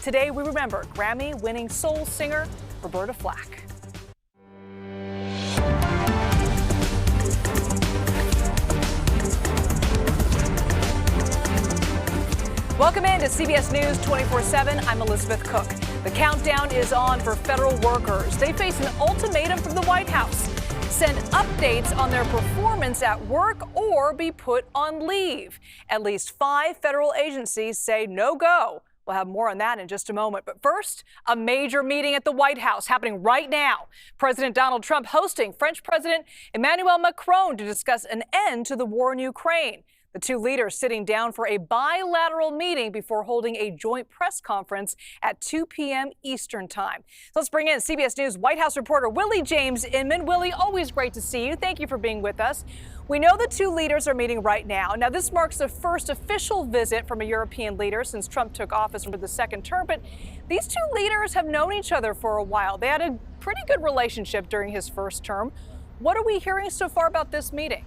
Today we remember Grammy-winning soul singer Roberta Flack. Welcome in to CBS News 24/7. I'm Elizabeth Cook. The countdown is on for federal workers. They face an ultimatum from the White House: send updates on their performance at work or be put on leave. At least 5 federal agencies say no go. We'll have more on that in just a moment. But first, a major meeting at the White House happening right now. President Donald Trump hosting French President Emmanuel Macron to discuss an end to the war in Ukraine. The two leaders sitting down for a bilateral meeting before holding a joint press conference at 2 p.m. Eastern time. So let's bring in CBS News White House reporter Willie James Inman. Willie, always great to see you. Thank you for being with us. We know the two leaders are meeting right now. Now, this marks the first official visit from a European leader since Trump took office for the second term. But these two leaders have known each other for a while. They had a pretty good relationship during his first term. What are we hearing so far about this meeting?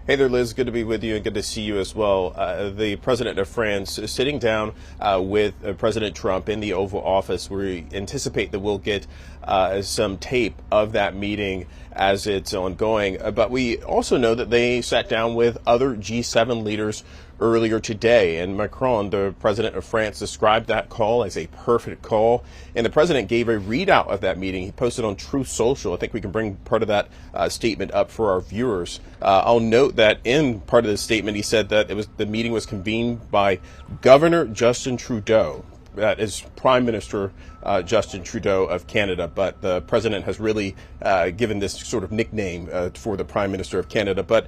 Hey there, Liz. Good to be with you and good to see you as well. The president of France is sitting down with President Trump in the Oval Office. We anticipate that we'll get some tape of that meeting as it's ongoing. But we also know that they sat down with other G7 leaders earlier today, and Macron, the president of France, described that call as a perfect call. And the president gave a readout of that meeting. He posted on Truth Social. I think we can bring part of that statement up for our viewers. I'll note that in part of the statement, he said that the meeting was convened by Governor Justin Trudeau. That is Prime Minister Justin Trudeau of Canada, but the president has really given this sort of nickname for the Prime Minister of Canada. But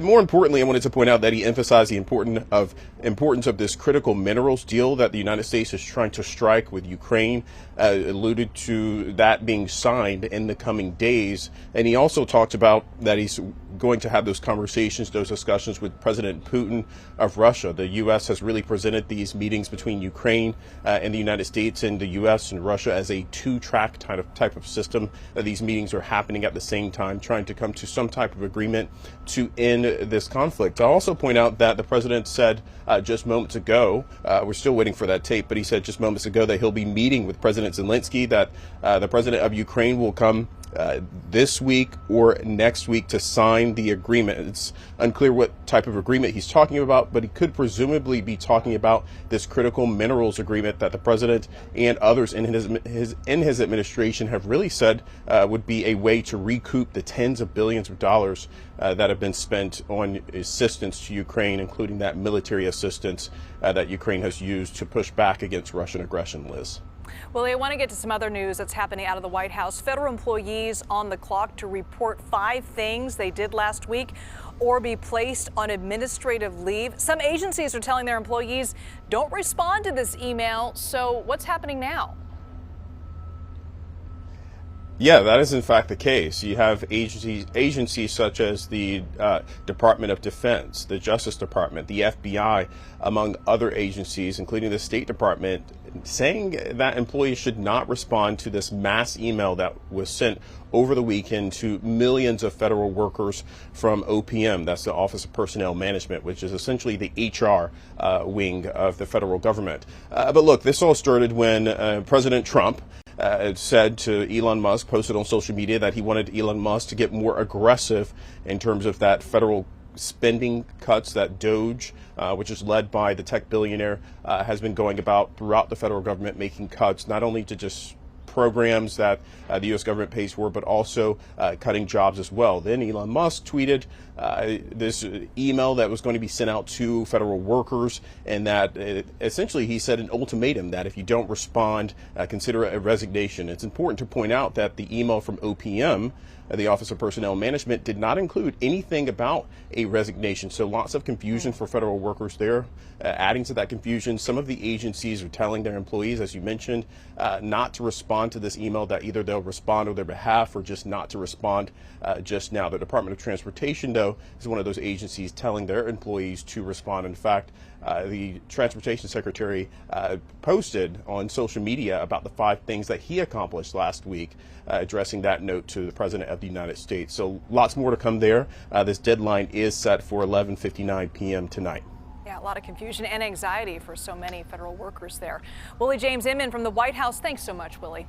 more importantly, I wanted to point out that he emphasized the importance of this critical minerals deal that the United States is trying to strike with Ukraine, alluded to that being signed in the coming days. And he also talked about that he's going to have those conversations, those discussions with President Putin of Russia. The U.S. has really presented these meetings between Ukraine and the United States and the U.S. and Russia as a two-track type of system. These meetings are happening at the same time, trying to come to some type of agreement to end this conflict. I'll also point out that the president said just moments ago, we're still waiting for that tape, but he said just moments ago that he'll be meeting with President Zelensky, that the president of Ukraine will come this week or next week to sign the agreement. It's unclear what type of agreement he's talking about, but he could presumably be talking about this critical minerals agreement that the president and others in his administration have really said would be a way to recoup the tens of billions of dollars that have been spent on assistance to Ukraine, including that military assistance that Ukraine has used to push back against Russian aggression, Liz. Well, I want to get to some other news that's happening out of the White House. Federal employees on the clock to report 5 things they did last week or be placed on administrative leave. Some agencies are telling their employees, don't respond to this email. So what's happening now? Yeah, that is in fact the case. You have agencies such as the Department of Defense, the Justice Department, the FBI, among other agencies, including the State Department, saying that employees should not respond to this mass email that was sent over the weekend to millions of federal workers from OPM. That's the Office of Personnel Management, which is essentially the HR wing of the federal government. But look, this all started when President Trump said to Elon Musk, posted on social media, that he wanted Elon Musk to get more aggressive in terms of that federal spending cuts that DOGE, which is led by the tech billionaire, has been going about throughout the federal government, making cuts not only to just programs that the U.S. government pays for, but also cutting jobs as well. Then Elon Musk tweeted this email that was going to be sent out to federal workers, and that essentially he said an ultimatum that if you don't respond, consider a resignation. It's important to point out that the email from OPM, the Office of Personnel Management, did not include anything about a resignation. So lots of confusion for federal workers there. Adding to that confusion, some of the agencies are telling their employees, as you mentioned, not to respond to this email, that either they'll respond on their behalf or just not to respond just now. The Department of Transportation, though, is one of those agencies telling their employees to respond. In fact, the Transportation Secretary posted on social media about the 5 things that he accomplished last week, addressing that note to the President of the United States. So lots more to come there. This deadline is set for 11:59 p.m. tonight. Yeah, Yeah, a lot of confusion and anxiety for so many federal workers there. Willie James Inman from the White House. Thanks so much, Willie.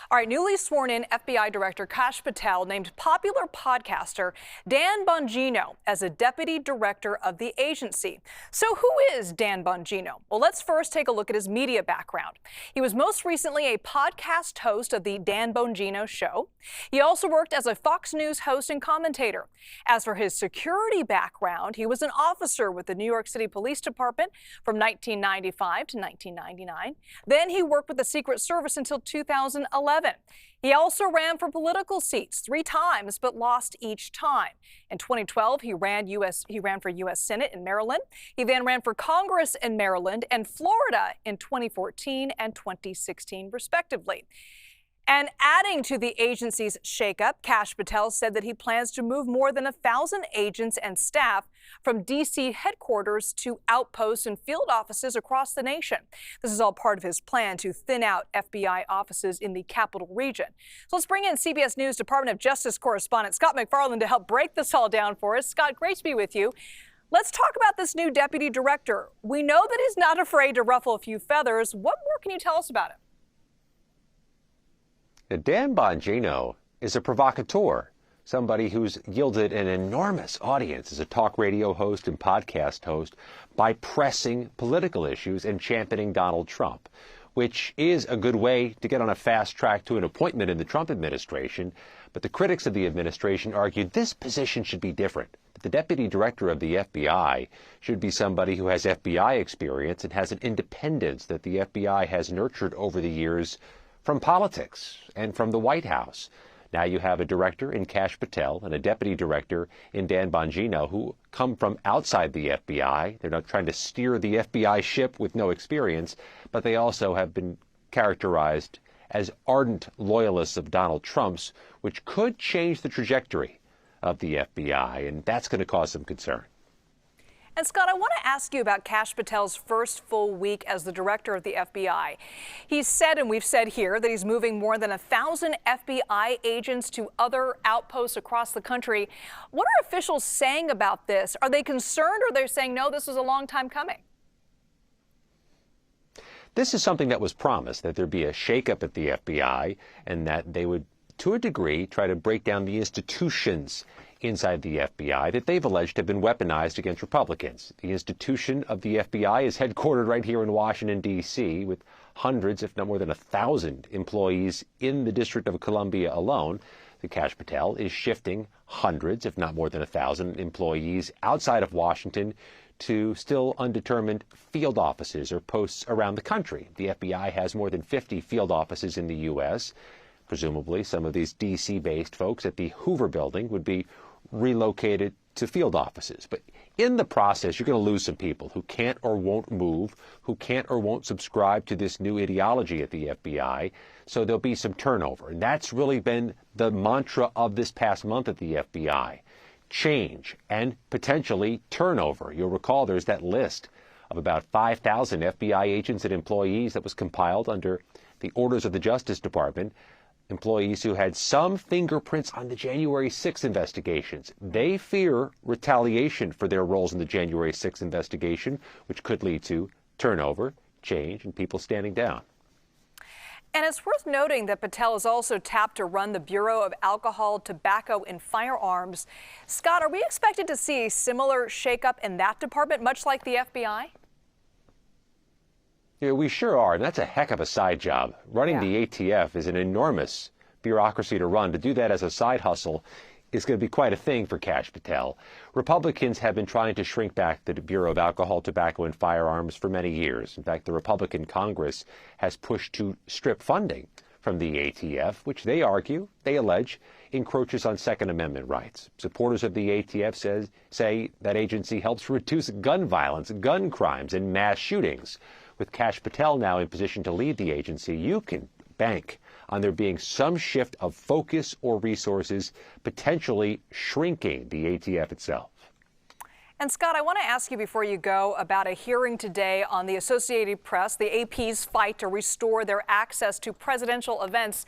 All right, newly sworn in FBI Director Kash Patel named popular podcaster Dan Bongino as a deputy director of the agency. So who is Dan Bongino? Well, let's first take a look at his media background. He was most recently a podcast host of the Dan Bongino Show. He also worked as a Fox News host and commentator. As for his security background, he was an officer with the New York City Police Department from 1995 to 1999. Then he worked with the Secret Service until 2011. He also ran for political seats 3 times, but lost each time. In 2012, he ran for U.S. Senate in Maryland. He then ran for Congress in Maryland and Florida in 2014 and 2016, respectively. And adding to the agency's shakeup, Kash Patel said that he plans to move more than 1,000 agents and staff from D.C. headquarters to outposts and field offices across the nation. This is all part of his plan to thin out FBI offices in the capital region. So let's bring in CBS News Department of Justice correspondent Scott McFarland to help break this all down for us. Scott, great to be with you. Let's talk about this new deputy director. We know that he's not afraid to ruffle a few feathers. What more can you tell us about him? Dan Bongino is a provocateur, somebody who's yielded an enormous audience as a talk radio host and podcast host by pressing political issues and championing Donald Trump, which is a good way to get on a fast track to an appointment in the Trump administration. But the critics of the administration argued this position should be different. The deputy director of the FBI should be somebody who has FBI experience and has an independence that the FBI has nurtured over the years from politics and from the White House. Now you have a director in Kash Patel and a deputy director in Dan Bongino who come from outside the FBI. They're not trying to steer the FBI ship with no experience, but they also have been characterized as ardent loyalists of Donald Trump's, which could change the trajectory of the FBI, and that's going to cause some concern. And Scott, I want to ask you about Kash Patel's first full week as the director of the FBI. He's said, and we've said here, that he's moving more than 1,000 FBI agents to other outposts across the country. What are officials saying about this? Are they concerned, or are they saying, no, this was a long time coming? This is something that was promised, that there'd be a shakeup at the FBI and that they would, to a degree, try to break down the institutions inside the FBI that they've alleged have been weaponized against Republicans. The institution of the FBI is headquartered right here in Washington, D.C., with hundreds, if not more than 1,000 employees in the District of Columbia alone. The Kash Patel is shifting hundreds, if not more than 1,000 employees outside of Washington to still undetermined field offices or posts around the country. The FBI has more than 50 field offices in the U.S. Presumably, some of these D.C.-based folks at the Hoover Building would be relocated to field offices. But in the process, you're going to lose some people who can't or won't move, who can't or won't subscribe to this new ideology at the FBI. So there'll be some turnover. And that's really been the mantra of this past month at the FBI. Change and potentially turnover. You'll recall there's that list of about 5,000 FBI agents and employees that was compiled under the orders of the Justice Department. Employees who had some fingerprints on the January 6th investigations. They fear retaliation for their roles in the January 6th investigation, which could lead to turnover, change, and people standing down. And it's worth noting that Patel is also tapped to run the Bureau of Alcohol, Tobacco, and Firearms. Scott, are we expected to see a similar shakeup in that department, much like the FBI? Yeah, we sure are, and that's a heck of a side job. Running the ATF is an enormous bureaucracy to run. To do that as a side hustle is going to be quite a thing for Kash Patel. Republicans have been trying to shrink back the Bureau of Alcohol, Tobacco, and Firearms for many years. In fact, the Republican Congress has pushed to strip funding from the ATF, which they allege, encroaches on Second Amendment rights. Supporters of the ATF say that agency helps reduce gun violence, gun crimes, and mass shootings. With Kash Patel now in position to lead the agency, you can bank on there being some shift of focus or resources, potentially shrinking the ATF itself. And Scott, I want to ask you before you go about a hearing today on the Associated Press, the AP's fight to restore their access to presidential events.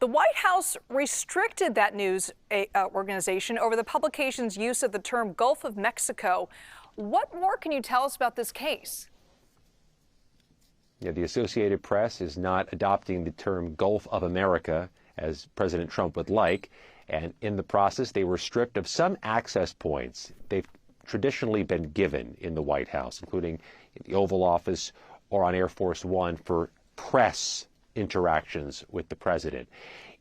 The White House restricted that news organization over the publication's use of the term Gulf of Mexico. What more can you tell us about this case? Yeah, the Associated Press is not adopting the term Gulf of America as President Trump would like. And in the process, they were stripped of some access points they've traditionally been given in the White House, including the Oval Office or on Air Force One for press interactions with the president.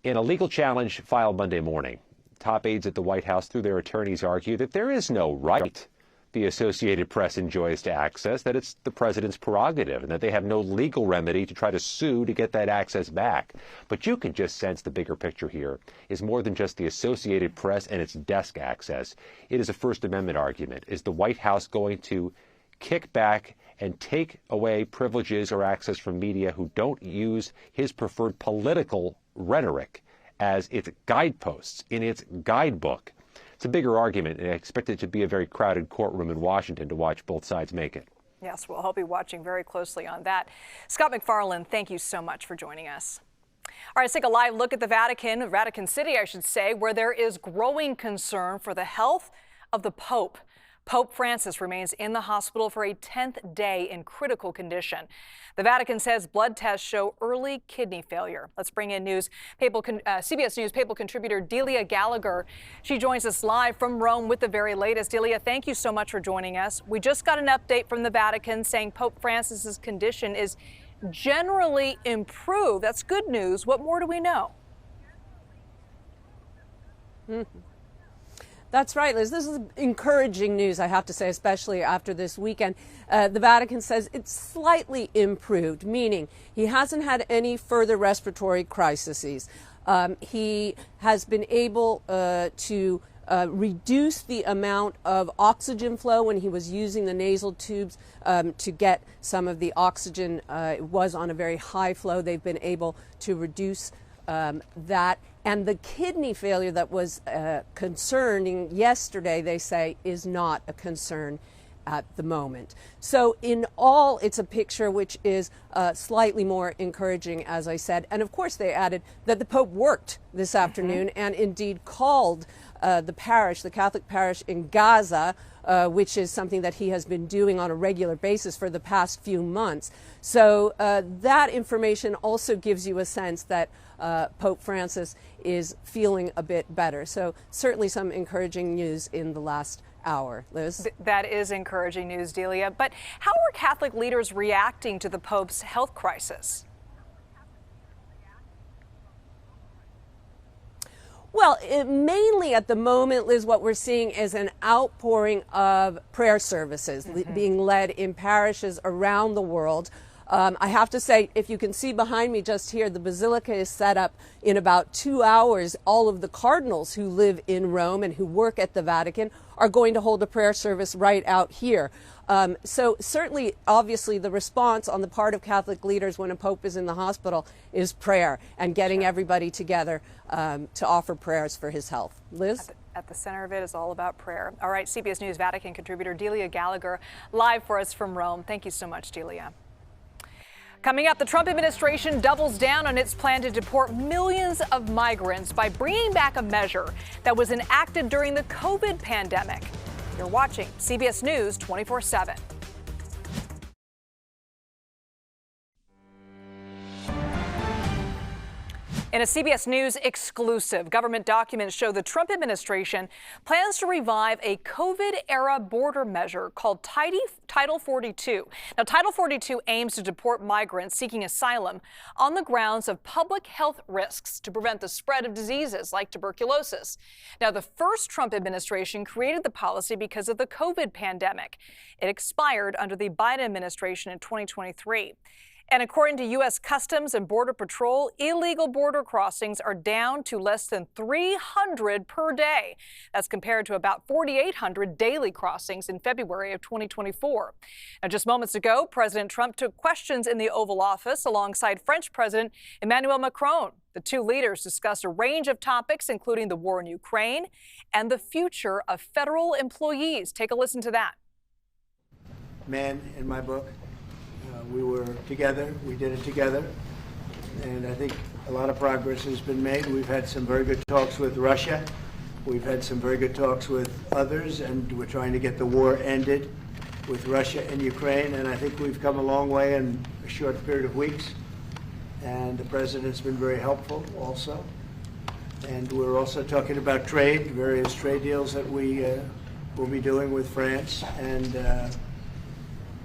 In a legal challenge filed Monday morning, top aides at the White House, through their attorneys, argue that there is no right the Associated Press enjoys to access, that it's the president's prerogative, and that they have no legal remedy to try to sue to get that access back. But you can just sense the bigger picture here is more than just the Associated Press and its desk access. It is a First Amendment argument. Is the White House going to kick back and take away privileges or access from media who don't use his preferred political rhetoric as its guideposts in its guidebook? It's a bigger argument, and I expect it to be a very crowded courtroom in Washington to watch both sides make it. Yes, we'll all be watching very closely on that. Scott McFarland, thank you so much for joining us. All right, let's take a live look at the Vatican City, I should say, where there is growing concern for the health of the Pope. Pope Francis remains in the hospital for a 10th day in critical condition. The Vatican says blood tests show early kidney failure. Let's bring in CBS News Papal contributor Delia Gallagher. She joins us live from Rome with the very latest. Delia, thank you so much for joining us. We just got an update from the Vatican saying Pope Francis's condition is generally improved. That's good news. What more do we know? That's right, Liz. This is encouraging news, I have to say, especially after this weekend. The Vatican says it's slightly improved, meaning he hasn't had any further respiratory crises. He has been able to reduce the amount of oxygen flow when he was using the nasal tubes to get some of the oxygen. It was on a very high flow. They've been able to reduce that. And the kidney failure that was concerning yesterday, they say, is not a concern at the moment. So in all, it's a picture which is slightly more encouraging, as I said. And of course, they added that the Pope worked this afternoon and indeed called the Catholic parish in Gaza, which is something that he has been doing on a regular basis for the past few months. So that information also gives you a sense that Pope Francis is feeling a bit better. So certainly some encouraging news in the last hour. Liz? That is encouraging news, Delia. But how are Catholic leaders reacting to the Pope's health crisis? Well, mainly at the moment, Liz, what we're seeing is an outpouring of prayer services being led in parishes around the world. I have to say, if you can see behind me just here, the Basilica is set up in about 2 hours. All of the cardinals who live in Rome and who work at the Vatican are going to hold a prayer service right out here. So certainly, obviously, the response on the part of Catholic leaders when a pope is in the hospital is prayer and getting everybody together to offer prayers for his health. Liz? At the center of it is all about prayer. All right, CBS News Vatican contributor Delia Gallagher live for us from Rome. Thank you so much, Delia. Coming up, the Trump administration doubles down on its plan to deport millions of migrants by bringing back a measure that was enacted during the COVID pandemic. You're watching CBS News 24/7. In a CBS News exclusive, government documents show the Trump administration plans to revive a COVID-era border measure called Title 42. Now, Title 42 aims to deport migrants seeking asylum on the grounds of public health risks to prevent the spread of diseases like tuberculosis. Now, the first Trump administration created the policy because of the COVID pandemic. It expired under the Biden administration in 2023. And according to U.S. Customs and Border Patrol, illegal border crossings are down to less than 300 per day. That's compared to about 4,800 daily crossings in February of 2024. Now, just moments ago, President Trump took questions in the Oval Office alongside French President Emmanuel Macron. The two leaders discussed a range of topics, including the war in Ukraine and the future of federal employees. Take a listen to that. Man in my book. We were together, we did it together, and I think a lot of progress has been made. We've had some very good talks with Russia. We've had some very good talks with others, and we're trying to get the war ended. with Russia and Ukraine, and I think we've come a long way in a short period of weeks. And the president's been very helpful also. And we're also talking about trade, various trade deals that we will be doing with France. And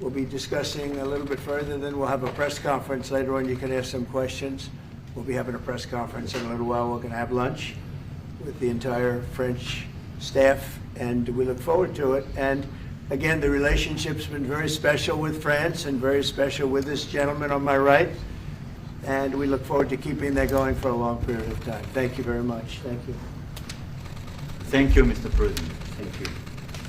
we'll be discussing a little bit further. Then we'll have a press conference later on. You can ask some questions. We'll be having a press conference in a little while. We're going to have lunch with the entire French staff, and we look forward to it. And again, the relationship's been very special with France and very special with this gentleman on my right. And we look forward to keeping that going for a long period of time. Thank you very much. Thank you. Thank you, Mr. President. Thank you.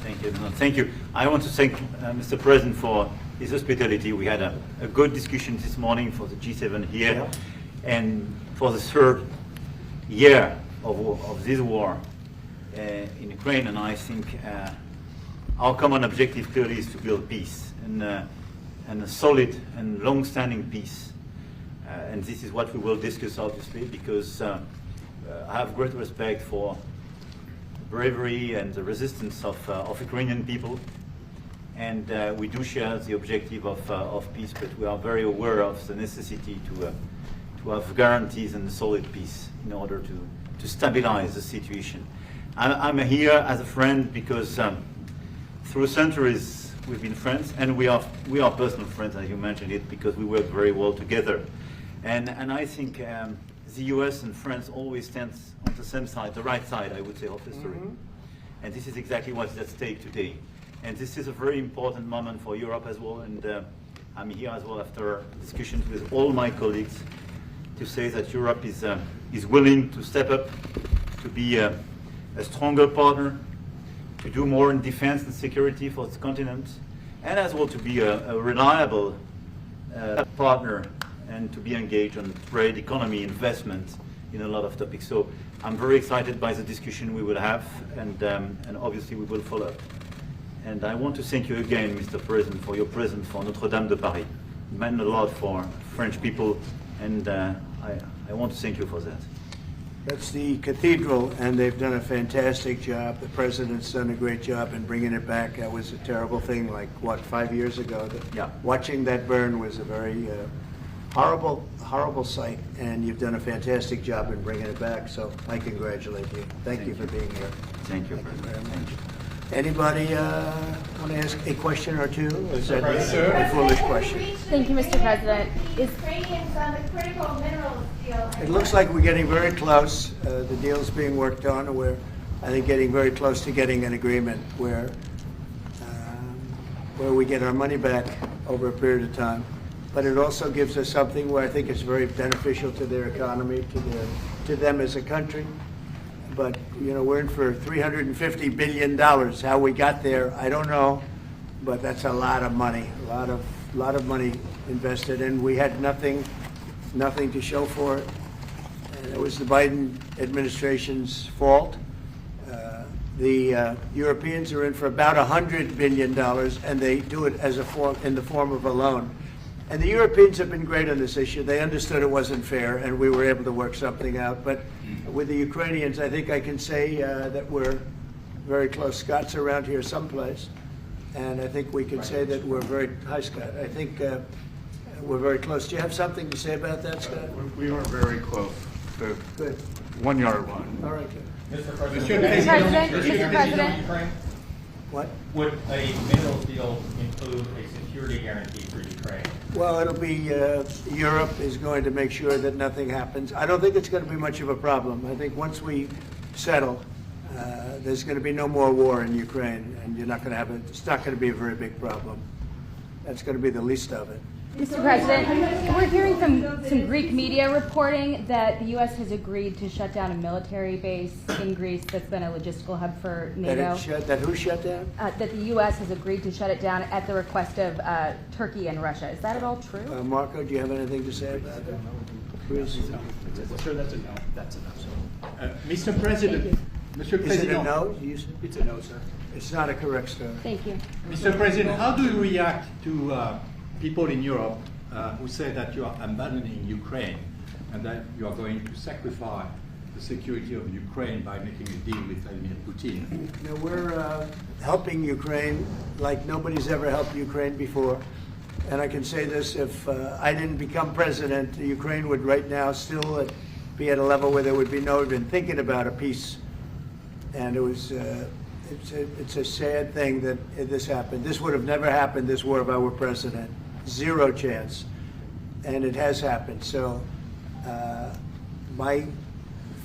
Thank you. No, thank you. I want to thank Mr. President for his hospitality. We had a good discussion this morning for the G7 here. Yeah. And for the third year of this war in Ukraine, and I think our common objective clearly is to build peace, and a solid and long-standing peace. And this is what we will discuss, obviously, because I have great respect for the bravery and the resistance of Ukrainian people. And we do share the objective of peace, but we are very aware of the necessity to have guarantees and solid peace in order to stabilize the situation. I'm here as a friend because through centuries we've been friends, and we are personal friends, as you mentioned it, because we work very well together. And I think the US and France always stands on the same side, the right side, I would say, of history. Mm-hmm. And this is exactly what is at stake today. And this is a very important moment for Europe as well. And I'm here as well after discussions with all my colleagues to say that Europe is willing to step up, to be a stronger partner, to do more in defense and security for this continent, and as well to be a reliable partner and to be engaged on trade, economy, investment in a lot of topics. So I'm very excited by the discussion we will have, and obviously we will follow up. And I want to thank you again, Mr. President, for your presence for Notre-Dame de Paris. It meant a lot for French people, and I want to thank you for that. That's the cathedral, and they've done a fantastic job. The president's done a great job in bringing it back. That was a terrible thing, like, what, 5 years ago? Yeah. Watching that burn was a very horrible sight, and you've done a fantastic job in bringing it back, so I congratulate you. Thank you for being here. Thank you. Very much. Thank you. Anybody want to ask a question or two? Is that a foolish question? Thank you, Mr. President. Ukrainians on the critical minerals deal. It looks like we're getting very close. The deal's being worked on, and we're, I think, getting very close to getting an agreement where we get our money back over a period of time. But it also gives us something where I think it's very beneficial to their economy, to them as a country. But, you know, we're in for $350 billion. How we got there, I don't know, but that's a lot of money, a lot of money invested, and we had nothing to show for it. And it was the Biden administration's fault. The Europeans are in for about $100 billion, and they do it as in the form of a loan. And the Europeans have been great on this issue. They understood it wasn't fair, and we were able to work something out. But with the Ukrainians, I think I can say that we're very close. Scott's around here someplace, and I think we can say that we're very, hi Scott, I think we're very close. Do you have something to say about that, Scott? We are very close. The Good. 1 yard line. All right, good. Mr. President, Mr. President. What? would a minerals deal include a security guarantee for Ukraine? Well, it'll be, Europe is going to make sure that nothing happens. I don't think it's going to be much of a problem. I think once we settle, there's going to be no more war in Ukraine, and you're not going to have it's not going to be a very big problem. That's going to be the least of it. Mr. President, we're hearing from some Greek media reporting that the U.S. has agreed to shut down a military base in Greece that's been a logistical hub for NATO. That who shut down? That the U.S. has agreed to shut it down at the request of Turkey and Russia. Is that at all true? Marco, do you have anything to say about it? Sure, that's a no. That's a no. Mr. President. Mr. President. Is it a no? It's a no, sir. It's not a correct story. Thank you. Mr. President, how do you react to people in Europe who say that you are abandoning Ukraine and that you are going to sacrifice the security of Ukraine by making a deal with Vladimir Putin? You know, we're helping Ukraine like nobody's ever helped Ukraine before. And I can say this, if I didn't become president, Ukraine would right now still be at a level where there would be no even thinking about a peace. And it was, it's a sad thing that this happened. This would have never happened, this war, if I were president. Zero chance. And it has happened. So my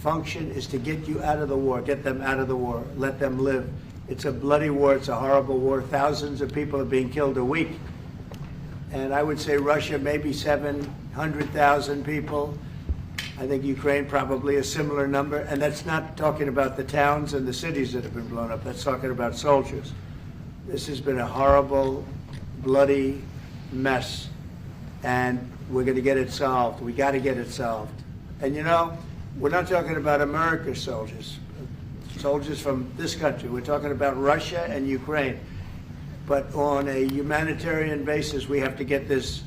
function is to get you out of the war, get them out of the war, let them live. It's a bloody war, it's a horrible war. Thousands of people are being killed a week. And I would say Russia, maybe 700,000 people. I think Ukraine, probably a similar number. And that's not talking about the towns and the cities that have been blown up. That's talking about soldiers. This has been a horrible, bloody mess. And we're going to get it solved. We got to get it solved. And you know, we're not talking about America's soldiers, soldiers from this country. We're talking about Russia and Ukraine. But on a humanitarian basis, we have to get this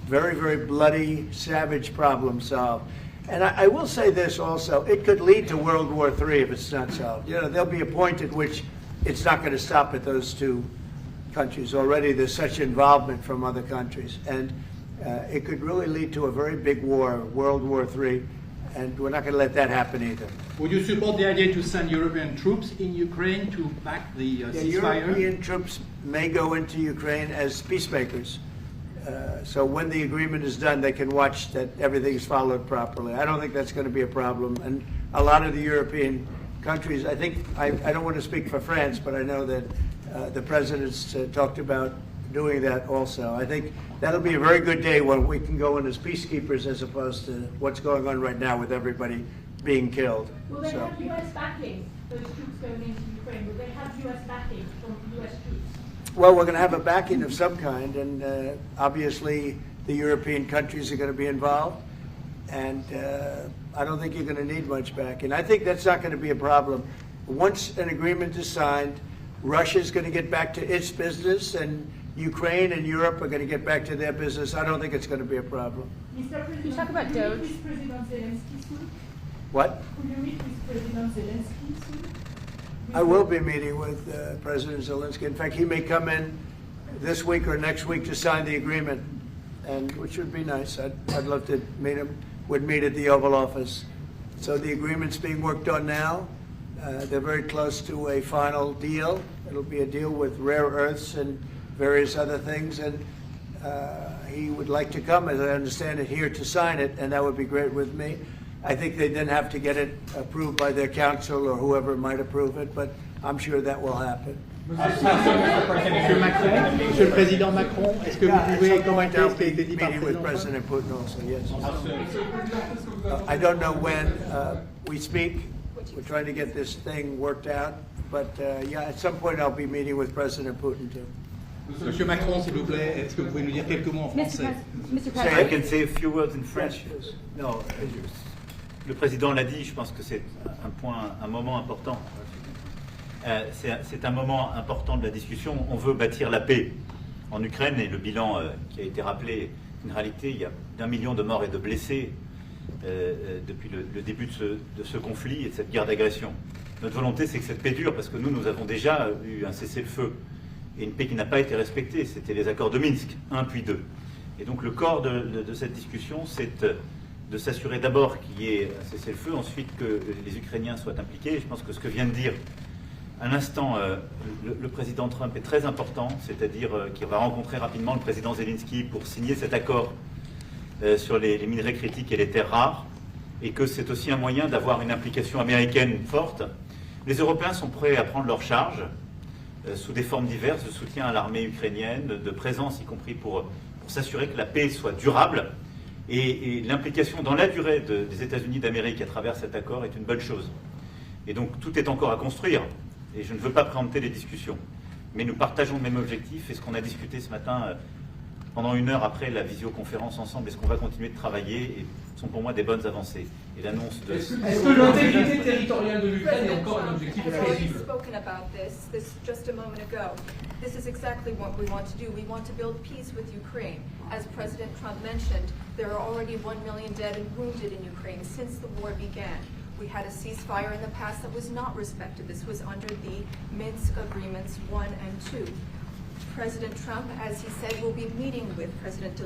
very, very bloody, savage problem solved. And I will say this also, it could lead to World War III if it's not solved. You know, there'll be a point at which it's not going to stop at those two countries. Already there's such involvement from other countries. And it could really lead to a very big war, World War III. And we're not going to let that happen either. Would you support the idea to send European troops in Ukraine to back the ceasefire? European troops may go into Ukraine as peacemakers. So when the agreement is done, they can watch that everything's followed properly. I don't think that's going to be a problem. And a lot of the European countries, I think, I don't want to speak for France, but I know that the presidents talked about doing that also. I think that'll be a very good day when we can go in as peacekeepers as opposed to what's going on right now with everybody being killed. Will they have U.S. backing, those troops going into Ukraine? Will they have U.S. backing from U.S. troops? Well, we're going to have a backing of some kind, and obviously the European countries are going to be involved, and I don't think you're going to need much backing. I think that's not going to be a problem. Once an agreement is signed, Russia's going to get back to its business, and Ukraine and Europe are going to get back to their business. I don't think it's going to be a problem. Mr. President, Can you talk about DOGE? Will you meet with President Zelensky soon? What? Will you meet with President Zelensky soon? I will be meeting with President Zelensky. In fact, he may come in this week or next week to sign the agreement, and which would be nice. I'd love to meet him. Would meet at the Oval Office. So the agreement's being worked on now. They're very close to a final deal. It'll be a deal with rare earths and various other things, and he would like to come, as I understand it, here to sign it, and that would be great with me. I think they then have to get it approved by their council or whoever might approve it, but I'm sure that will happen. Monsieur le Président Macron, est-ce que vous pouvez commenter ce qui a été dit par le Meeting with President Putin also, yes. I don't know when we speak. We're trying to get this thing worked out, but yeah, at some point I'll be meeting with President Putin too. Monsieur Macron, s'il vous plaît, est-ce que vous pouvez nous dire quelques mots en français? Mr. I President. can say a few words in French. No, le président l'a dit, je pense que c'est un moment important. C'est un moment important de la discussion. On veut bâtir la paix en Ukraine et le bilan qui a été rappelé, une réalité, il y a d'1 million de morts et de blessés depuis le début de ce conflit et de cette guerre d'agression. Notre volonté, c'est que cette paix dure, parce que nous avons déjà eu un cessez-le-feu et une paix qui n'a pas été respectée. C'était les accords de Minsk, 1 puis 2. Et donc le corps de cette discussion, c'est de s'assurer d'abord qu'il y ait un cessez-le-feu, ensuite que les Ukrainiens soient impliqués. Je pense que ce que vient de dire à l'instant le président Trump est très important, c'est-à-dire qu'il va rencontrer rapidement le président Zelensky pour signer cet accord sur les minerais critiques et les terres rares, et que c'est aussi un moyen d'avoir une implication américaine forte. Les Européens sont prêts à prendre leur charge sous des formes diverses de soutien à l'armée ukrainienne, de présence, y compris pour s'assurer que la paix soit durable. Et l'implication dans la durée des États-Unis d'Amérique à travers cet accord est une bonne chose. Et donc tout est encore à construire, et je ne veux pas préempter les discussions. Mais nous partageons le même objectif, et ce qu'on a discuté ce matin pendant 1 heure après la visioconférence ensemble, et ce qu'on va continuer de travailler, et sont pour moi des bonnes avancées. Et l'annonce de... Est-ce que l'intégrité territoriale de l'Ukraine est encore un objectif crédible? Spoken about this just a moment ago. This is exactly what we want to do. We want to build peace with Ukraine. As President Trump mentioned, there are already 1 million dead and wounded in Ukraine since the war began. We had a ceasefire in the past that was not respected. This was under the Minsk Agreements 1 and 2. President Trump, as he said, will be meeting with President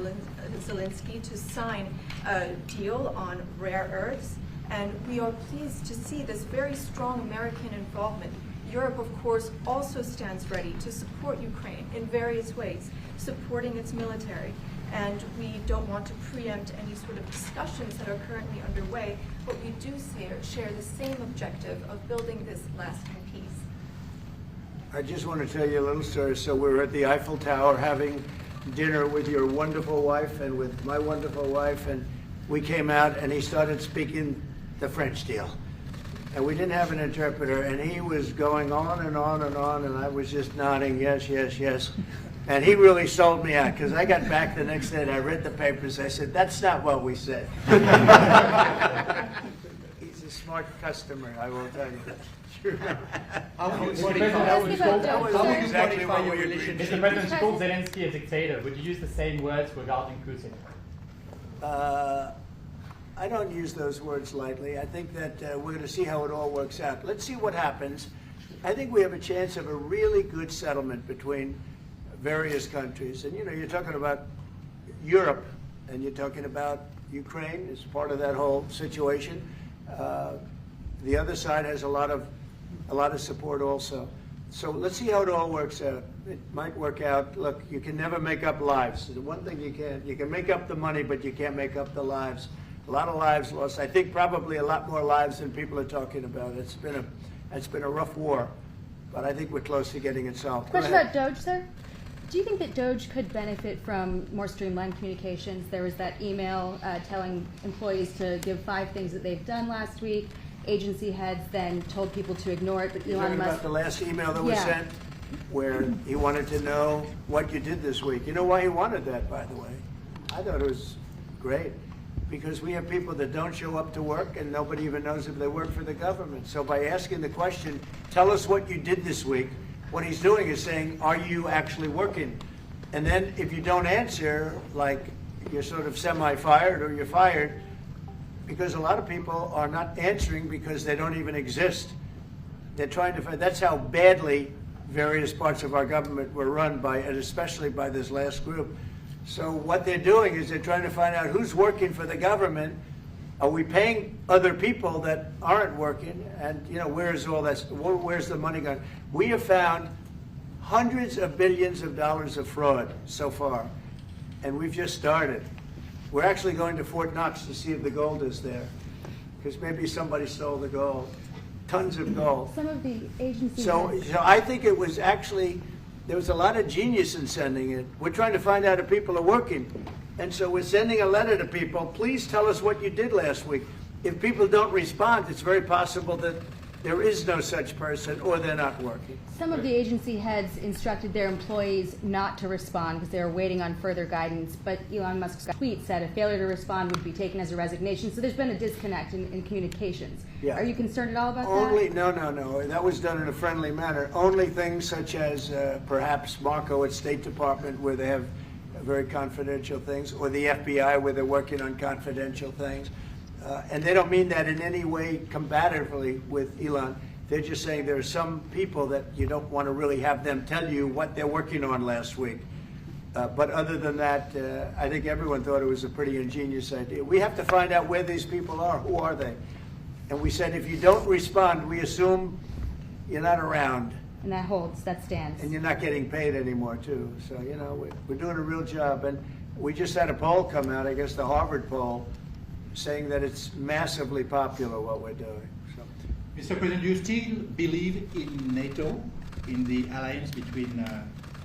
Zelensky to sign a deal on rare earths. And we are pleased to see this very strong American involvement. Europe, of course, also stands ready to support Ukraine in various ways, supporting its military. And we don't want to preempt any sort of discussions that are currently underway, but we do share the same objective of building this lasting peace. I just want to tell you a little story. So we were at the Eiffel Tower having dinner with your wonderful wife and with my wonderful wife, and we came out and he started speaking the French deal. And we didn't have an interpreter, and he was going on and on and on, and I was just nodding, yes, yes, yes. And he really sold me out, because I got back the next day and I read the papers. I said, that's not what we said. He's a smart customer, I will tell you. Exactly what we agreed. Mr. President, you called Zelensky a dictator. Would you use the same words regarding Putin? I don't use those words lightly. I think that we're going to see how it all works out. Let's see what happens. I think we have a chance of a really good settlement between various countries. And, you know, you're talking about Europe, and you're talking about Ukraine as part of that whole situation. The other side has a lot of support also. So let's see how it all works out. It might work out. Look, you can never make up lives. The one thing you can make up the money, but you can't make up the lives. A lot of lives lost. I think probably a lot more lives than people are talking about. It's been a rough war, but I think we're close to getting it solved. Question about Doge, sir. Do you think that Doge could benefit from more streamlined communications? There was that email telling employees to give 5 things that they've done last week. Agency heads then told people to ignore it, but Elon Musk... about the last email that was sent, where he wanted to know what you did this week. You know why he wanted that, by the way? I thought it was great. Because we have people that don't show up to work and nobody even knows if they work for the government. So by asking the question, tell us what you did this week, what he's doing is saying, are you actually working? And then if you don't answer, like you're sort of semi-fired or you're fired, because a lot of people are not answering because they don't even exist. They're trying to find, that's how badly various parts of our government were run by, and especially by this last group. So what they're doing is they're trying to find out who's working for the government. Are we paying other people that aren't working? And, you know, where's all that? Where's the money going? We have found hundreds of billions of dollars of fraud so far, and we've just started. We're actually going to Fort Knox to see if the gold is there, because maybe somebody stole the gold. Tons of gold. Some of the agencies... So I think it was actually... There was a lot of genius in sending it. We're trying to find out if people are working. And so we're sending a letter to people, please tell us what you did last week. If people don't respond, it's very possible that there is no such person or they're not working. Some of the agency heads instructed their employees not to respond because they were waiting on further guidance. But Elon Musk's tweet said a failure to respond would be taken as a resignation. So there's been a disconnect in communications. Yeah. Are you concerned at all about that? No. That was done in a friendly manner. Only things such as perhaps Marco at State Department, where they have very confidential things, or the FBI, where they're working on confidential things. And they don't mean that in any way combatively with Elon. They're just saying there are some people that you don't want to really have them tell you what they're working on last week. But other than that, I think everyone thought it was a pretty ingenious idea. We have to find out where these people are. Who are they? And we said if you don't respond, we assume you're not around. And that holds, that stands. And you're not getting paid anymore, too. So, you know, we're doing a real job. And we just had a poll come out, I guess the Harvard poll, saying that it's massively popular what we're doing. So. Mr. President, do you still believe in NATO, in the alliance between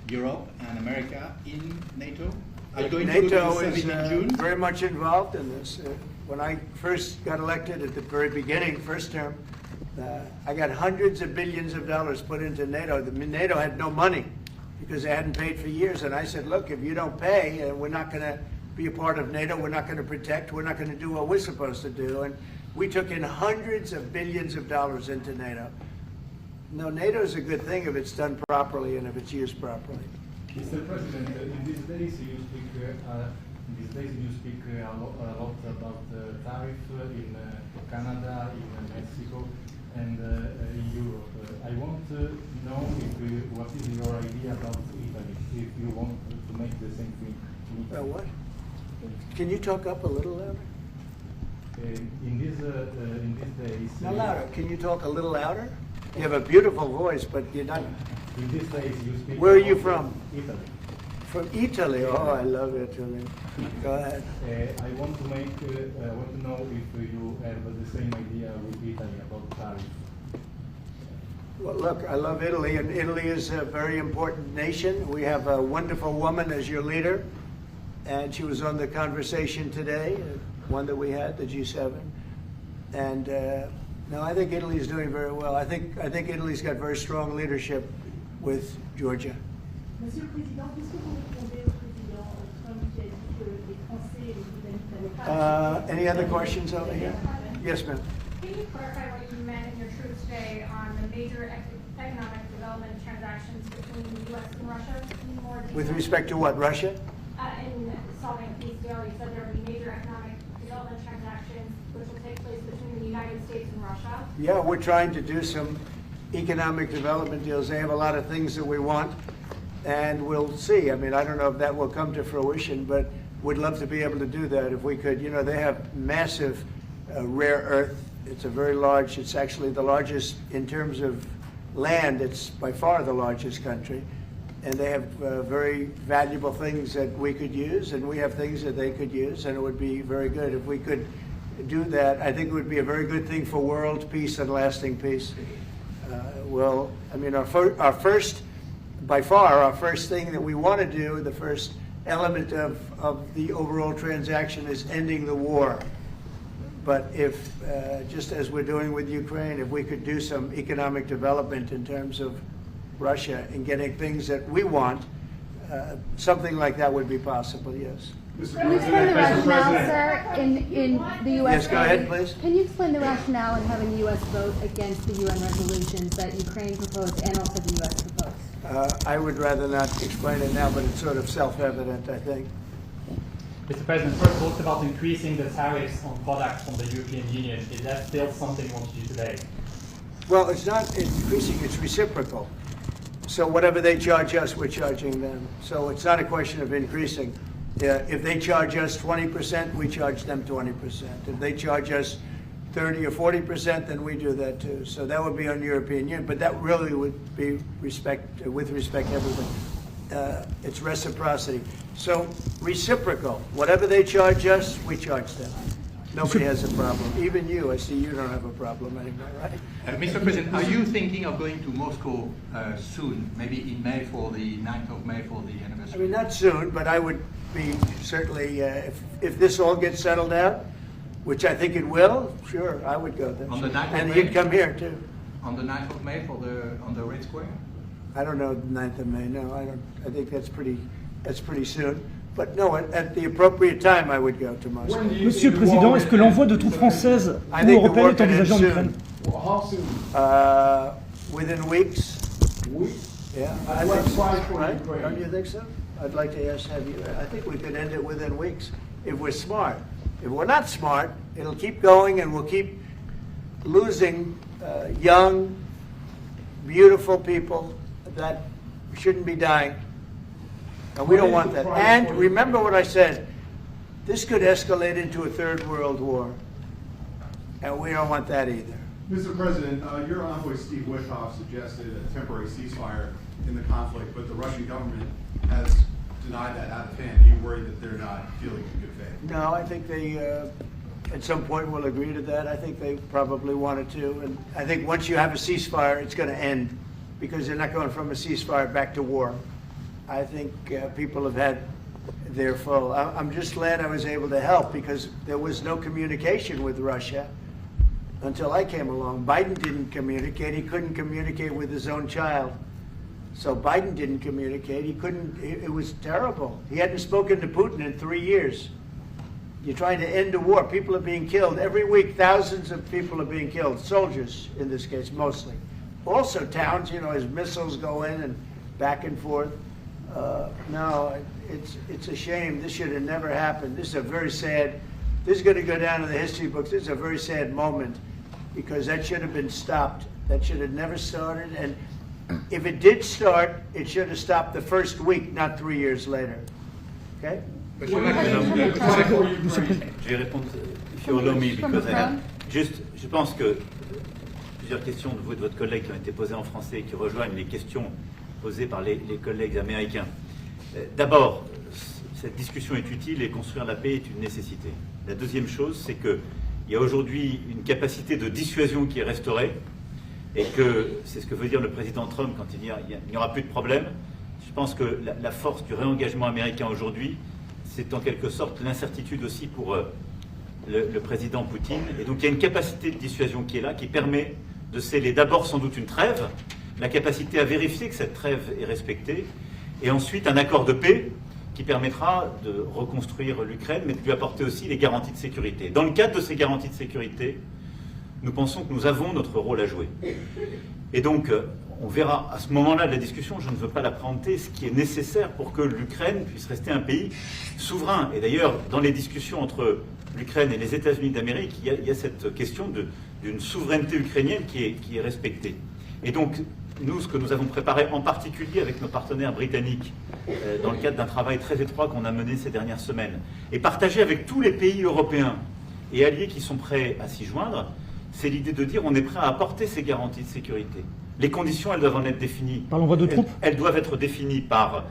Europe and America in NATO? Are you going to go to the summit in June? Very much involved in this. When I first got elected at the very beginning, first term, I got hundreds of billions of dollars put into NATO. NATO had no money because they hadn't paid for years. And I said, look, if you don't pay, we're not going to be a part of NATO, we're not going to protect, we're not going to do what we're supposed to do. And we took in hundreds of billions of dollars into NATO. No, NATO is a good thing if it's done properly and if it's used properly. Mr. President, in these days you speak these days you speak a lot about tariff in Canada, in Mexico, and in Europe. I want to know what is your idea about Italy, if you want to make the same thing. What? Can you talk up a little louder? In these days. No, louder. Can you talk a little louder? You have a beautiful voice, but you're not. In these days you speak. Where are you from? Italy. From Italy. Oh, I love Italy. Go ahead. I want to know if you have the same idea with Italy about tariffs. Well, look, I love Italy, and Italy is a very important nation. We have a wonderful woman as your leader, and she was on the conversation today, one that we had, the G7. And no, I think Italy is doing very well. I think Italy's got very strong leadership with Georgia. Monsieur le Président, qu'est-ce que vous répondez au président Trump qui a dit que les Français et les Britanniques n'avaient pas... Any other questions over here? Yes, ma'am. Can you clarify what you meant in your truth today on the major economic development transactions between the U.S. and Russia? In more detail? With respect to what, Russia? In solving a peace deal, you said there will be major economic development transactions which will take place between the United States and Russia. Yeah, we're trying to do some economic development deals. They have a lot of things that we want, and we'll see. I mean, I don't know if that will come to fruition, but we'd love to be able to do that if we could. You know, they have massive rare earth. It's a very large, it's actually the largest in terms of land. It's by far the largest country. And they have very valuable things that we could use, and we have things that they could use, and it would be very good if we could do that. I think it would be a very good thing for world peace and lasting peace. Well, I mean, our first, by far, our first thing that we want to do, the first element of the overall transaction is ending the war. But if, just as we're doing with Ukraine, if we could do some economic development in terms of Russia and getting things that we want, something like that would be possible, yes. Can you explain the rationale, sir, in the U.S. Yes, go ahead, please. Can you explain the rationale in having the U.S. vote against the UN resolutions that Ukraine proposed and also the U.S. proposed? I would rather not explain it now, but it's sort of self-evident, I think. Mr. President, first talked about increasing the tariffs on products from the European Union. Is that still something you want to do today? Well, it's not increasing, it's reciprocal. So whatever they charge us, we're charging them. So it's not a question of increasing. If they charge us 20%, we charge them 20%. If they charge us 30 or 40%, then we do that too. So that would be on European Union, but that really would be with respect to everything. It's reciprocity. So reciprocal. Whatever they charge us, we charge them. Nobody has a problem. Even you, I see you don't have a problem anymore, right? Mr. President, are you thinking of going to Moscow soon, maybe in May for the 9th of May for the anniversary? I mean, not soon, but I would be certainly, if this all gets settled out, which I think it will, sure, I would go there. On the 9th of and May? you'd come here too. On the 9th of May on the Red Square? I don't know the 9th of May, no, I don't. I think that's pretty soon. But no, at the appropriate time, I would go to Moscow. Monsieur le Président, est-ce que l'envoi de troupes françaises ou européennes est envisagé en Ukraine? How soon? Within weeks. Weeks? Yeah. I think so, right? Don't you think so? I'd like to have you. I think we could end it within weeks if we're smart. If we're not smart, it'll keep going, and we'll keep losing young, beautiful people that shouldn't be dying. And we don't want that. And remember what I said, this could escalate into a third world war. And we don't want that either. Mr. President, your envoy Steve Witkoff suggested a temporary ceasefire in the conflict, but the Russian government has denied that out of hand. Do you worry that they're not dealing in good faith? No, I think they, at some point, will agree to that. I think they probably wanted to. And I think once you have a ceasefire, it's going to end, because they're not going from a ceasefire back to war. I think people have had their full. I'm just glad I was able to help, because there was no communication with Russia until I came along. Biden didn't communicate. He couldn't communicate with his own child. So Biden didn't communicate. He couldn't. It was terrible. He hadn't spoken to Putin in 3 years. You're trying to end a war. People are being killed. Every week, thousands of people are being killed. Soldiers, in this case, mostly. Also towns, as missiles go in and back and forth. No, it's a shame. This should have never happened. This is a very sad. This is going to go down in the history books. This is a very sad moment because that should have been stopped. That should have never started. And if it did start, it should have stopped the first week, not 3 years later. Okay? Je vais répondre, if you allow me, because je pense que plusieurs questions de vous et de votre collègue qui ont été posées en français et qui rejoignent les questions posées par les collègues américains. D'abord, cette discussion est utile et construire la paix est une nécessité. La deuxième chose, c'est qu'il y a aujourd'hui une capacité de dissuasion qui est restaurée et que c'est ce que veut dire le président Trump quand il dit qu'il n'y aura plus de problème. Je pense que la force du réengagement américain aujourd'hui, c'est en quelque sorte l'incertitude aussi pour le président Poutine. Et donc il y a une capacité de dissuasion qui est là, qui permet de sceller d'abord sans doute une trêve, la capacité à vérifier que cette trêve est respectée, et ensuite un accord de paix qui permettra de reconstruire l'Ukraine, mais de lui apporter aussi les garanties de sécurité. Dans le cadre de ces garanties de sécurité, nous pensons que nous avons notre rôle à jouer. Et donc, on verra à ce moment-là de la discussion, je ne veux pas la préempter, ce qui est nécessaire pour que l'Ukraine puisse rester un pays souverain. Et d'ailleurs, dans les discussions entre l'Ukraine et les États-Unis d'Amérique, il y a cette question d'une souveraineté ukrainienne qui est respectée. Et donc, nous, ce que nous avons préparé en particulier avec nos partenaires britanniques, dans le cadre d'un travail très étroit qu'on a mené ces dernières semaines, et partagé avec tous les pays européens et alliés qui sont prêts à s'y joindre, c'est l'idée de dire on est prêt à apporter ces garanties de sécurité. Les conditions, elles doivent en être définies. Par l'envoi de troupes ? Elles doivent être définies par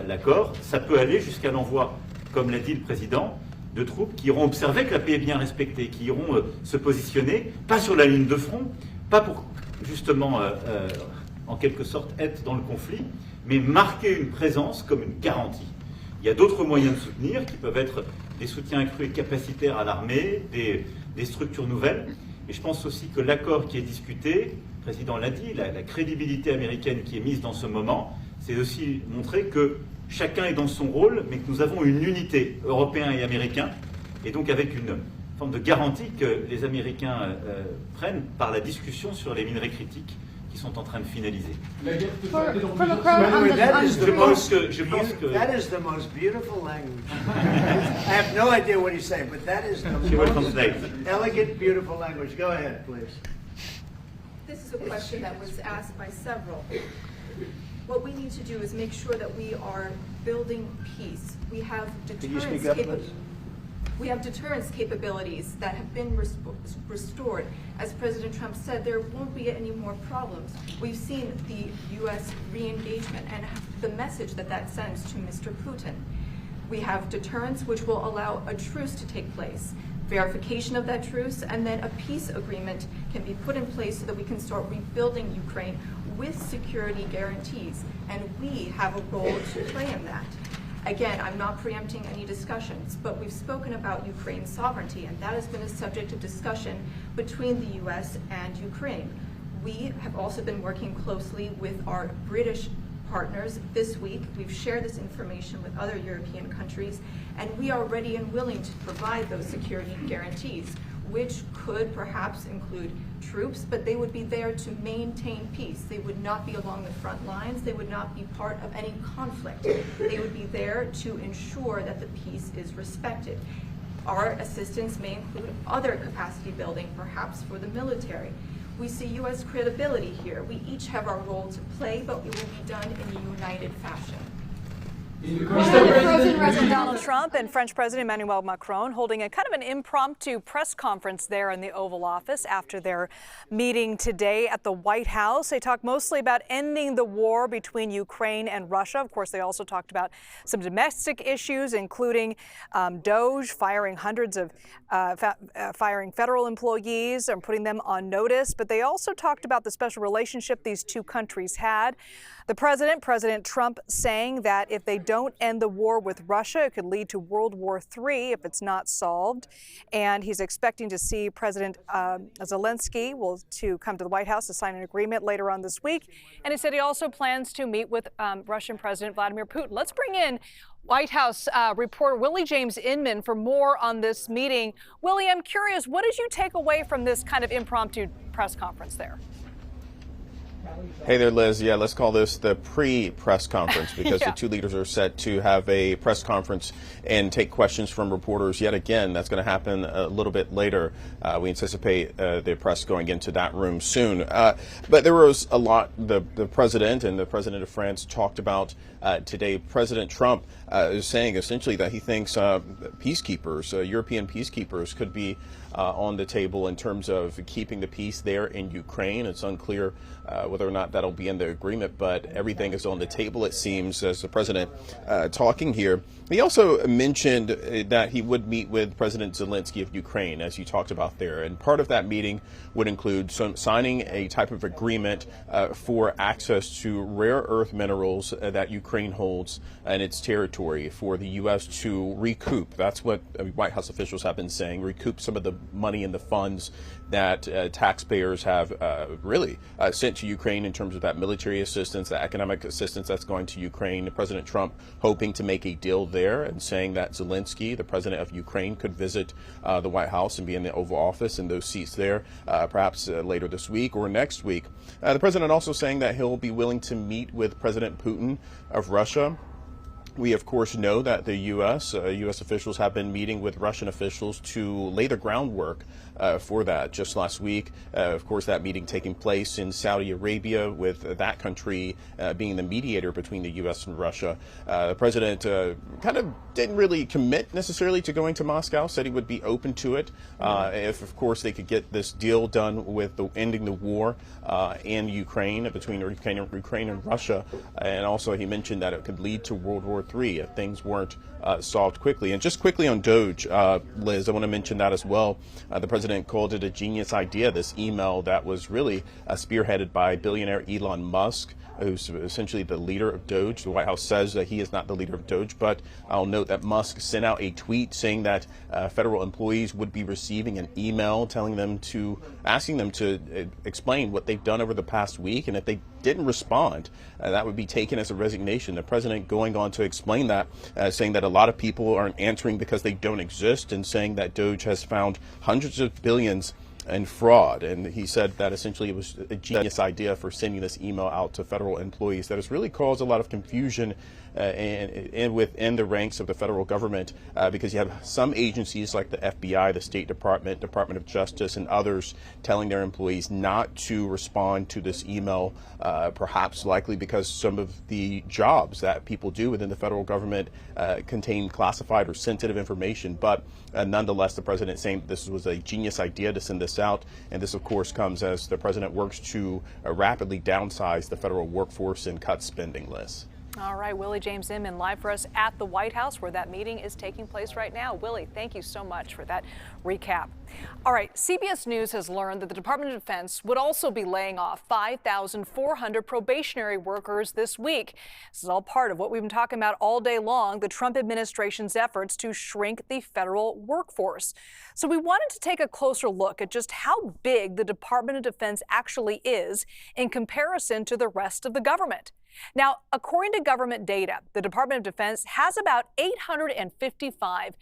l'accord. Ça peut aller jusqu'à l'envoi, comme l'a dit le président, de troupes qui iront observer que la paix est bien respectée, qui iront se positionner, pas sur la ligne de front, pas pour justement, en quelque sorte, être dans le conflit, mais marquer une présence comme une garantie. Il y a d'autres moyens de soutenir qui peuvent être des soutiens accrus et capacitaires à l'armée, des structures nouvelles. Et je pense aussi que l'accord qui est discuté, le président l'a dit, la crédibilité américaine qui est mise dans ce moment, c'est aussi montrer que chacun est dans son rôle, mais que nous avons une unité, Européens et Américains, et donc avec une forme de garantie que les Américains prennent par la discussion sur les minerais critiques qui sont en train de finaliser. That is the most beautiful language. I have no idea what he's saying, but that is the most elegant, beautiful language. Go ahead, please. This is a question that was asked by several. What we need to do is make sure that we are building peace. We have deterrence capabilities that have been restored. As President Trump said, there won't be any more problems. We've seen the U.S. re-engagement and the message that that sends to Mr. Putin. We have deterrence, which will allow a truce to take place, verification of that truce, and then a peace agreement can be put in place so that we can start rebuilding Ukraine with security guarantees. And we have a role to play in that. Again, I'm not preempting any discussions, but we've spoken about Ukraine's sovereignty, and that has been a subject of discussion between the U.S. and Ukraine. We have also been working closely with our British partners this week. We've shared this information with other European countries, and we are ready and willing to provide those security guarantees, which could perhaps include troops, but they would be there to maintain peace. They would not be along the front lines. They would not be part of any conflict. They would be there to ensure that the peace is respected. Our assistance may include other capacity building, perhaps for the military. We see U.S. credibility here. We each have our role to play, but it will be done in a united fashion. President Donald Trump and French President Emmanuel Macron holding a kind of an impromptu press conference there in the Oval Office after their meeting today at the White House. They talked mostly about ending the war between Ukraine and Russia. Of course, they also talked about some domestic issues, including Doge firing hundreds of firing federal employees and putting them on notice. But they also talked about the special relationship these two countries had. The President Trump, saying that if they don't end the war with Russia, it could lead to World War III if it's not solved. And he's expecting to see President Zelensky to come to the White House to sign an agreement later on this week. And he said he also plans to meet with Russian President Vladimir Putin. Let's bring in White House reporter Willie James Inman for more on this meeting. Willie, I'm curious, what did you take away from this kind of impromptu press conference there? Hey there, Liz. Yeah, let's call this the pre-press conference because the two leaders are set to have a press conference and take questions from reporters yet again. That's going to happen a little bit later. We anticipate the press going into that room soon. But there was a lot the president and the president of France talked about today. President Trump is saying essentially that he thinks peacekeepers, European peacekeepers, could be on the table in terms of keeping the peace there in Ukraine. It's unclear whether or not that'll be in the agreement, but everything is on the table, it seems, as the president talking here. He also mentioned that he would meet with President Zelensky of Ukraine, as you talked about there. And part of that meeting would include signing a type of agreement for access to rare earth minerals that Ukraine holds in its territory for the U.S. to recoup. That's what White House officials have been saying, recoup some of the money and the funds that taxpayers have really sent to Ukraine in terms of that military assistance, that economic assistance that's going to Ukraine. President Trump hoping to make a deal there and saying that Zelensky, the president of Ukraine, could visit the White House and be in the Oval Office and those seats there perhaps later this week or next week. The president also saying that he'll be willing to meet with President Putin of Russia. We, of course, know that the U.S. Officials have been meeting with Russian officials to lay the groundwork for that. Just last week, of course, that meeting taking place in Saudi Arabia with that country being the mediator between the U.S. and Russia. The president kind of didn't really commit necessarily to going to Moscow, said he would be open to it if, of course, they could get this deal done with ending the war in Ukraine, between Ukraine and Russia. And also he mentioned that it could lead to World War III if things weren't solved quickly. And just quickly on Doge, Liz, I want to mention that as well. The president called it a genius idea, this email that was really spearheaded by billionaire Elon Musk, who's essentially the leader of Doge. The White House says that he is not the leader of Doge, but I'll note that Musk sent out a tweet saying that federal employees would be receiving an email asking them to explain what they've done over the past week, and if they didn't respond, that would be taken as a resignation. The president going on to explain that, saying that a lot of people aren't answering because they don't exist, and saying that Doge has found hundreds of billions in fraud. And he said that essentially it was a genius idea for sending this email out to federal employees that has really caused a lot of confusion and within the ranks of the federal government, because you have some agencies like the FBI, the State Department, Department of Justice, and others telling their employees not to respond to this email, perhaps likely because some of the jobs that people do within the federal government contain classified or sensitive information. But nonetheless, the president saying this was a genius idea to send this out. And this, of course, comes as the president works to rapidly downsize the federal workforce and cut spending lists. All right, Willie James Inman live for us at the White House, where that meeting is taking place right now. Willie, thank you so much for that recap. All right, CBS News has learned that the Department of Defense would also be laying off 5,400 probationary workers this week. This is all part of what we've been talking about all day long, the Trump administration's efforts to shrink the federal workforce. So we wanted to take a closer look at just how big the Department of Defense actually is in comparison to the rest of the government. Now, according to government data, the Department of Defense has about $855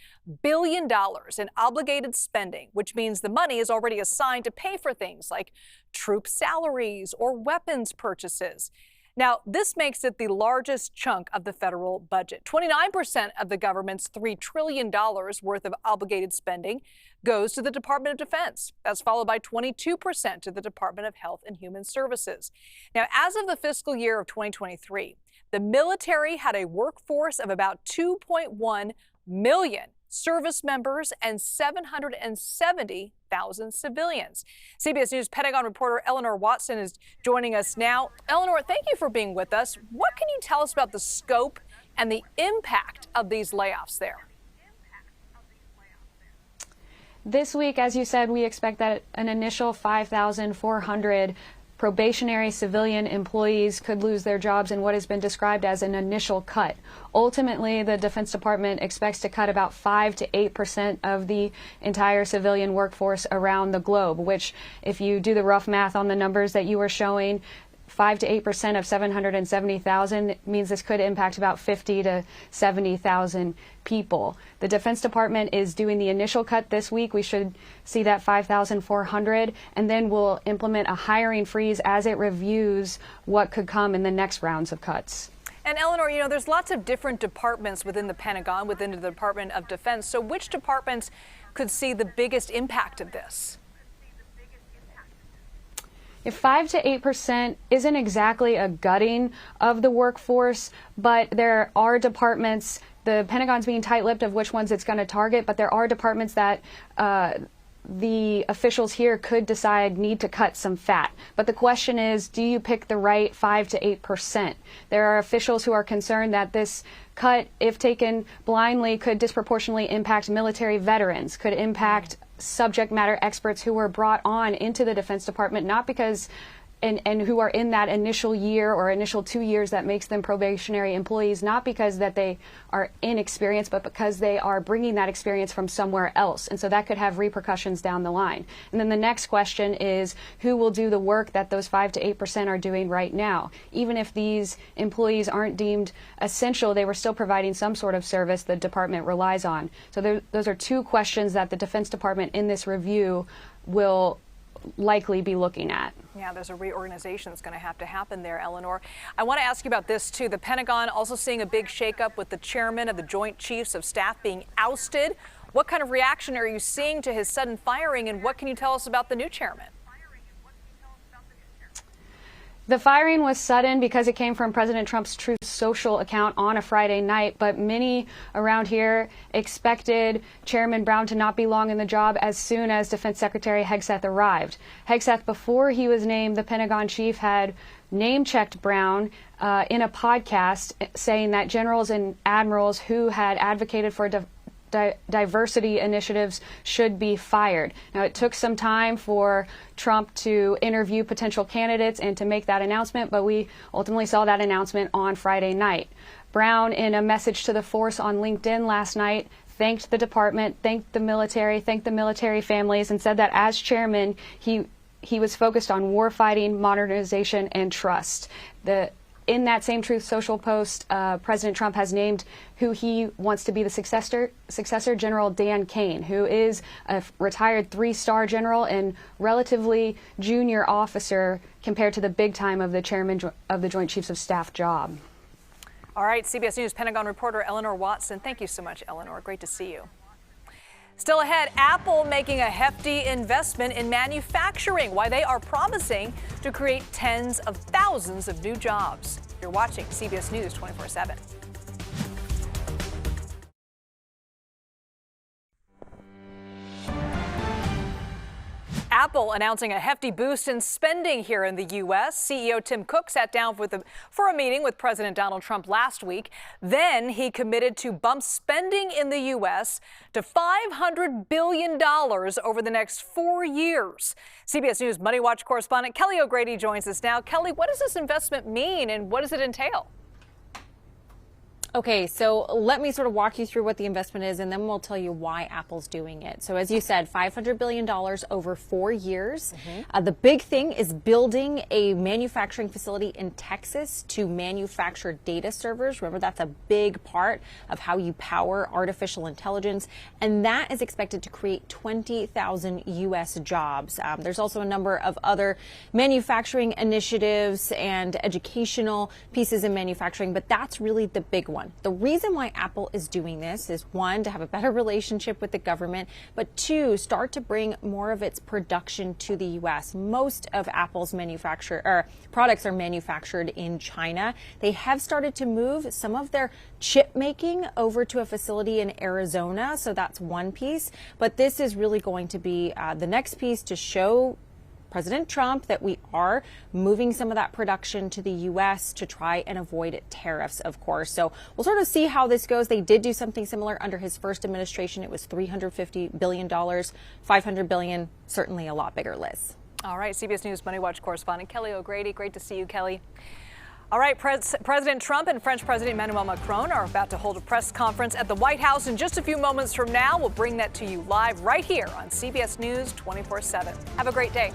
billion in obligated spending, which means the money is already assigned to pay for things like troop salaries or weapons purchases. Now, this makes it the largest chunk of the federal budget. 29% of the government's $3 trillion worth of obligated spending goes to the Department of Defense. That's followed by 22% to the Department of Health and Human Services. Now, as of the fiscal year of 2023, the military had a workforce of about 2.1 million service members and 770,000 civilians. CBS News Pentagon reporter Eleanor Watson is joining us now. Eleanor, thank you for being with us. What can you tell us about the scope and the impact of these layoffs there? This week, as you said, we expect that an initial 5,400 probationary civilian employees could lose their jobs in what has been described as an initial cut. Ultimately, the Defense Department expects to cut about 5 to 8% of the entire civilian workforce around the globe, which, if you do the rough math on the numbers that you were showing, 5 to 8% of 770,000 means this could impact about 50 to 70,000 people. The Defense Department is doing the initial cut this week. We should see that 5,400, and then we'll implement a hiring freeze as it reviews what could come in the next rounds of cuts. And Eleanor, you know, there's lots of different departments within the Pentagon, within the Department of Defense. So which departments could see the biggest impact of this? If 5 to 8% isn't exactly a gutting of the workforce, but there are departments, the Pentagon's being tight-lipped of which ones it's going to target, but there are departments that the officials here could decide need to cut some fat. But the question is, do you pick the right 5 to 8%? There are officials who are concerned that this cut, if taken blindly, could disproportionately impact military veterans, could impact subject matter experts who were brought on into the Defense Department, not because and who are in that initial year or initial 2 years that makes them probationary employees, not because that they are inexperienced, but because they are bringing that experience from somewhere else. And so that could have repercussions down the line. And then the next question is, who will do the work that those 5 to 8% are doing right now? Even if these employees aren't deemed essential, they were still providing some sort of service the department relies on. So those are two questions that the Defense Department in this review will likely be looking at. Yeah, there's a reorganization that's going to have to happen there, Eleanor. I want to ask you about this, too. The Pentagon also seeing a big shakeup with the chairman of the Joint Chiefs of Staff being ousted. What kind of reaction are you seeing to his sudden firing, and what can you tell us about the new chairman? The firing was sudden because it came from President Trump's Truth Social account on a Friday night, but many around here expected Chairman Brown to not be long in the job as soon as Defense Secretary Hegseth arrived. Hegseth, before he was named the Pentagon chief, had name-checked Brown in a podcast saying that generals and admirals who had advocated for diversity initiatives should be fired. Now, it took some time for Trump to interview potential candidates and to make that announcement, but we ultimately saw that announcement on Friday night. Brown, in a message to the force on LinkedIn last night, thanked the department, thanked the military families, and said that as chairman, he was focused on warfighting, modernization, and trust. In that same Truth Social post, President Trump has named who he wants to be the successor, General Dan Kane, who is a retired 3-star general and relatively junior officer compared to the big time of the chairman of the Joint Chiefs of Staff job. All right, CBS News Pentagon reporter Eleanor Watson. Thank you so much, Eleanor. Great to see you. Still ahead, Apple making a hefty investment in manufacturing, why they are promising to create tens of thousands of new jobs. You're watching CBS News 24/7. Apple announcing a hefty boost in spending here in the U.S. CEO Tim Cook sat down for a meeting with President Donald Trump last week. Then he committed to bump spending in the U.S. to $500 billion over the next 4 years. CBS News Money Watch correspondent Kelly O'Grady joins us now. Kelly, what does this investment mean and what does it entail? Okay, so let me sort of walk you through what the investment is, and then we'll tell you why Apple's doing it. So as you said, $500 billion over 4 years. The big thing is building a manufacturing facility in Texas to manufacture data servers. Remember, that's a big part of how you power artificial intelligence, and that is expected to create 20,000 U.S. jobs. There's also a number of other manufacturing initiatives and educational pieces in manufacturing, but that's really the big one. The reason why Apple is doing this is, one, to have a better relationship with the government, but two, start to bring more of its production to the U.S. Most of Apple's products are manufactured in China. They have started to move some of their chip making over to a facility in Arizona, so that's one piece. But this is really going to be the next piece to show President Trump that we are moving some of that production to the U.S. to try and avoid tariffs, of course. So we'll sort of see how this goes. They did do something similar under his first administration. It was $350 billion, $500 billion, certainly a lot bigger, Liz. All right, CBS News Money Watch correspondent Kelly O'Grady. Great to see you, Kelly. All right, President Trump and French President Emmanuel Macron are about to hold a press conference at the White House in just a few moments from now. We'll bring that to you live right here on CBS News 24/7. Have a great day.